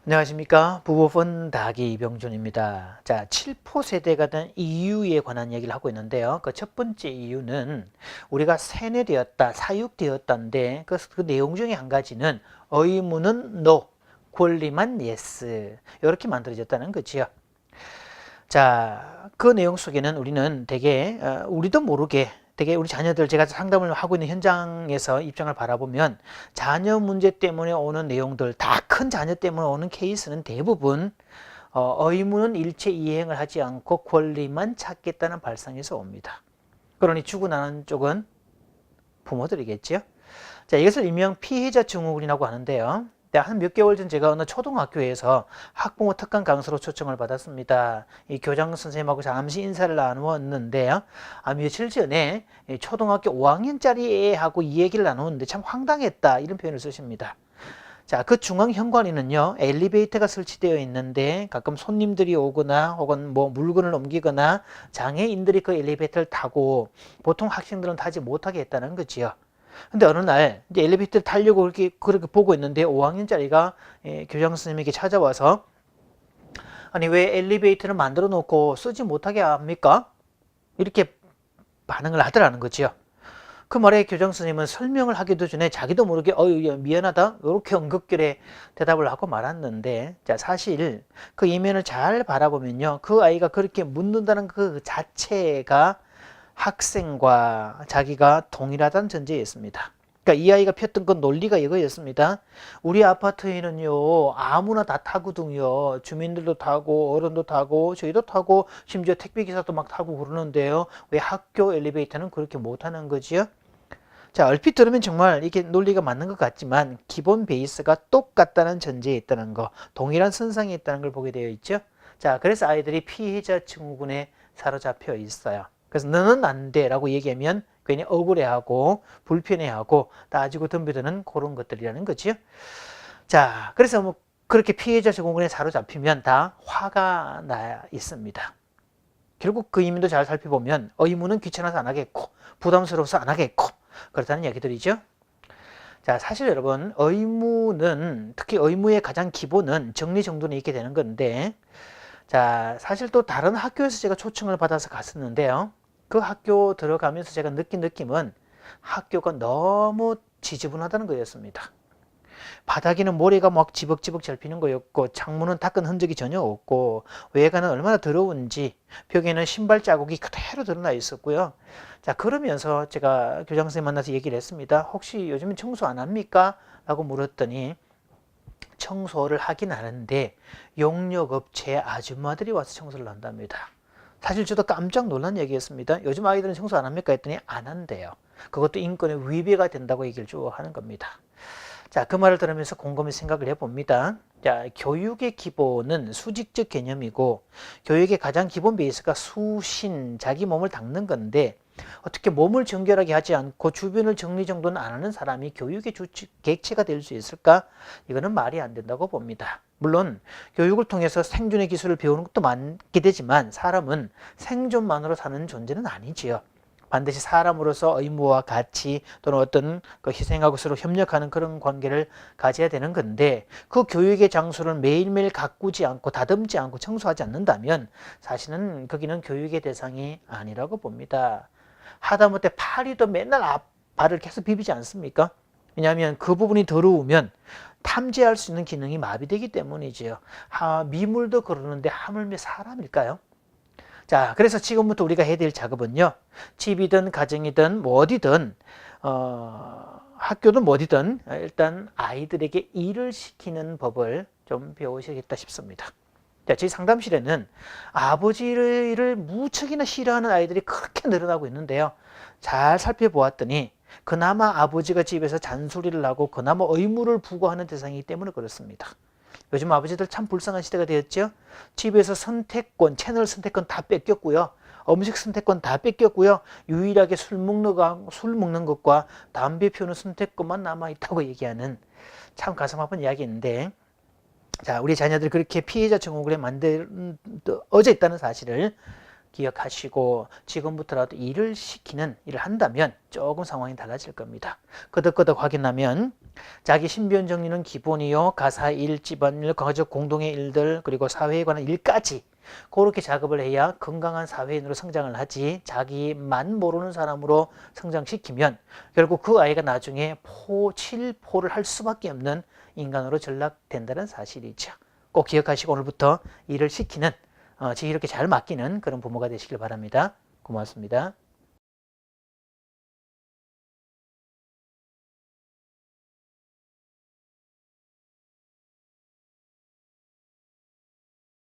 안녕하십니까. 부부분 닭이 이병준입니다. 자, 7포 세대가 된 이유에 관한 얘기를 하고 있는데요. 그 첫 번째 이유는 우리가 세뇌되었다, 사육되었다인데 그 내용 중에 한 가지는 의무는 no, 권리만 yes. 이렇게 만들어졌다는 거지요. 자, 그 내용 속에는 우리는 되게 우리도 모르게 되게 우리 자녀들 제가 상담을 하고 있는 현장에서 입장을 바라보면 자녀 문제 때문에 오는 내용들 다 큰 자녀 때문에 오는 케이스는 대부분 의무는 일체 이행을 하지 않고 권리만 찾겠다는 발상에서 옵니다. 그러니 죽어나는 쪽은 부모들이겠죠. 자, 이것을 일명 피해자 증후군이라고 하는데요. 한 몇 개월 전 제가 어느 초등학교에서 학부모 특강 강사로 초청을 받았습니다. 이 교장 선생님하고 잠시 인사를 나누었는데요. 며칠 전에 초등학교 5학년짜리 애하고 이 얘기를 나누었는데 참 황당했다 이런 표현을 쓰십니다. 자, 그 중앙 현관에는요, 엘리베이터가 설치되어 있는데 가끔 손님들이 오거나 혹은 뭐 물건을 옮기거나 장애인들이 그 엘리베이터를 타고 보통 학생들은 타지 못하게 했다는 거지요. 근데 어느 날 이제 엘리베이터를 타려고 그렇게 보고 있는데 5학년짜리가 교장 선생님에게 찾아와서 아니 왜 엘리베이터를 만들어 놓고 쓰지 못하게 합니까? 이렇게 반응을 하더라는 거지요. 그 말에 교장 선생님은 설명을 하기도 전에 자기도 모르게 어유 미안하다 이렇게 응급결에 대답을 하고 말았는데 자 사실 그 이면을 잘 바라보면요 그 아이가 그렇게 묻는다는 그 자체가 학생과 자기가 동일하다는 전제였습니다. 그러니까 이 아이가 폈던 건 논리가 이거였습니다. 우리 아파트에는요 아무나 다 타거든요. 주민들도 타고 어른도 타고 저희도 타고 심지어 택배기사도 막 타고 그러는데요. 왜 학교 엘리베이터는 그렇게 못하는 거지요? 자, 얼핏 들으면 정말 이게 논리가 맞는 것 같지만 기본 베이스가 똑같다는 전제에 있다는 거, 동일한 선상에 있다는 걸 보게 되어 있죠. 자, 그래서 아이들이 피해자 증후군에 사로잡혀 있어요. 그래서 너는 안 돼라고 얘기하면 괜히 억울해하고 불편해하고 따지고 덤벼드는 그런 것들이라는 거죠. 자, 그래서 뭐 그렇게 피해자 증후군에 사로잡히면 다 화가 나 있습니다. 결국 그 의미도 잘 살펴보면 의무는 귀찮아서 안 하겠고 부담스러워서 안 하겠고 그렇다는 얘기들이죠. 자, 사실 여러분 의무는 특히 의무의 가장 기본은 정리정돈이 있게 되는 건데 자, 사실 또 다른 학교에서 제가 초청을 받아서 갔었는데요. 그 학교 들어가면서 제가 느낀 느낌은 학교가 너무 지저분하다는 거였습니다. 바닥에는 모래가 막 지벅지벅 잘 피는 거였고 창문은 닦은 흔적이 전혀 없고 외관은 얼마나 더러운지 벽에는 신발 자국이 그대로 드러나 있었고요. 자, 그러면서 제가 교장 선생님 만나서 얘기를 했습니다. 혹시 요즘엔 청소 안 합니까? 라고 물었더니 청소를 하긴 하는데 용역업체 아줌마들이 와서 청소를 한답니다. 사실 저도 깜짝 놀란 얘기였습니다. 요즘 아이들은 청소 안 합니까? 했더니 안 한대요. 그것도 인권의 위배가 된다고 얘기를 쭉 하는 겁니다. 자, 그 말을 들으면서 곰곰이 생각을 해봅니다. 자, 교육의 기본은 수직적 개념이고 교육의 가장 기본 베이스가 수신, 자기 몸을 닦는 건데 어떻게 몸을 정결하게 하지 않고 주변을 정리정돈 안 하는 사람이 교육의 객체가 될 수 있을까? 이거는 말이 안 된다고 봅니다. 물론 교육을 통해서 생존의 기술을 배우는 것도 많게 되지만 사람은 생존만으로 사는 존재는 아니지요. 반드시 사람으로서 의무와 가치 또는 어떤 그 희생하고 서로 협력하는 그런 관계를 가져야 되는 건데 그 교육의 장소를 매일매일 가꾸지 않고 다듬지 않고 청소하지 않는다면 사실은 거기는 교육의 대상이 아니라고 봅니다. 하다못해 파리도 맨날 발을 계속 비비지 않습니까? 왜냐하면 그 부분이 더러우면 탐지할 수 있는 기능이 마비되기 때문이죠. 미물도 그러는데 하물며 사람일까요? 자, 그래서 지금부터 우리가 해야 될 작업은요. 집이든 가정이든 뭐 어디든 학교든 뭐 어디든 일단 아이들에게 일을 시키는 법을 좀 배우셔야겠다 싶습니다. 자, 저희 상담실에는 아버지를 무척이나 싫어하는 아이들이 그렇게 늘어나고 있는데요. 잘 살펴보았더니 그나마 아버지가 집에서 잔소리를 하고 그나마 의무를 부과하는 대상이기 때문에 그렇습니다. 요즘 아버지들 참 불쌍한 시대가 되었죠. 집에서 선택권, 채널 선택권 다 뺏겼고요. 음식 선택권 다 뺏겼고요. 유일하게 술 먹는 것과 담배 피우는 선택권만 남아있다고 얘기하는 참 가슴 아픈 이야기인데 자, 우리 자녀들 그렇게 피해자 증후군에 만들어져 있다는 사실을 기억하시고 지금부터라도 일을 한다면 조금 상황이 달라질 겁니다. 끄덕끄덕 확인하면 자기 신변 정리는 기본이요. 가사 일, 집안일, 가족 공동의 일들, 그리고 사회에 관한 일까지 그렇게 작업을 해야 건강한 사회인으로 성장을 하지, 자기만 모르는 사람으로 성장시키면 결국 그 아이가 나중에 칠포를 할 수밖에 없는 인간으로 전락된다는 사실이죠. 꼭 기억하시고 오늘부터 일을 시키는, 이렇게 잘 맡기는 그런 부모가 되시길 바랍니다. 고맙습니다.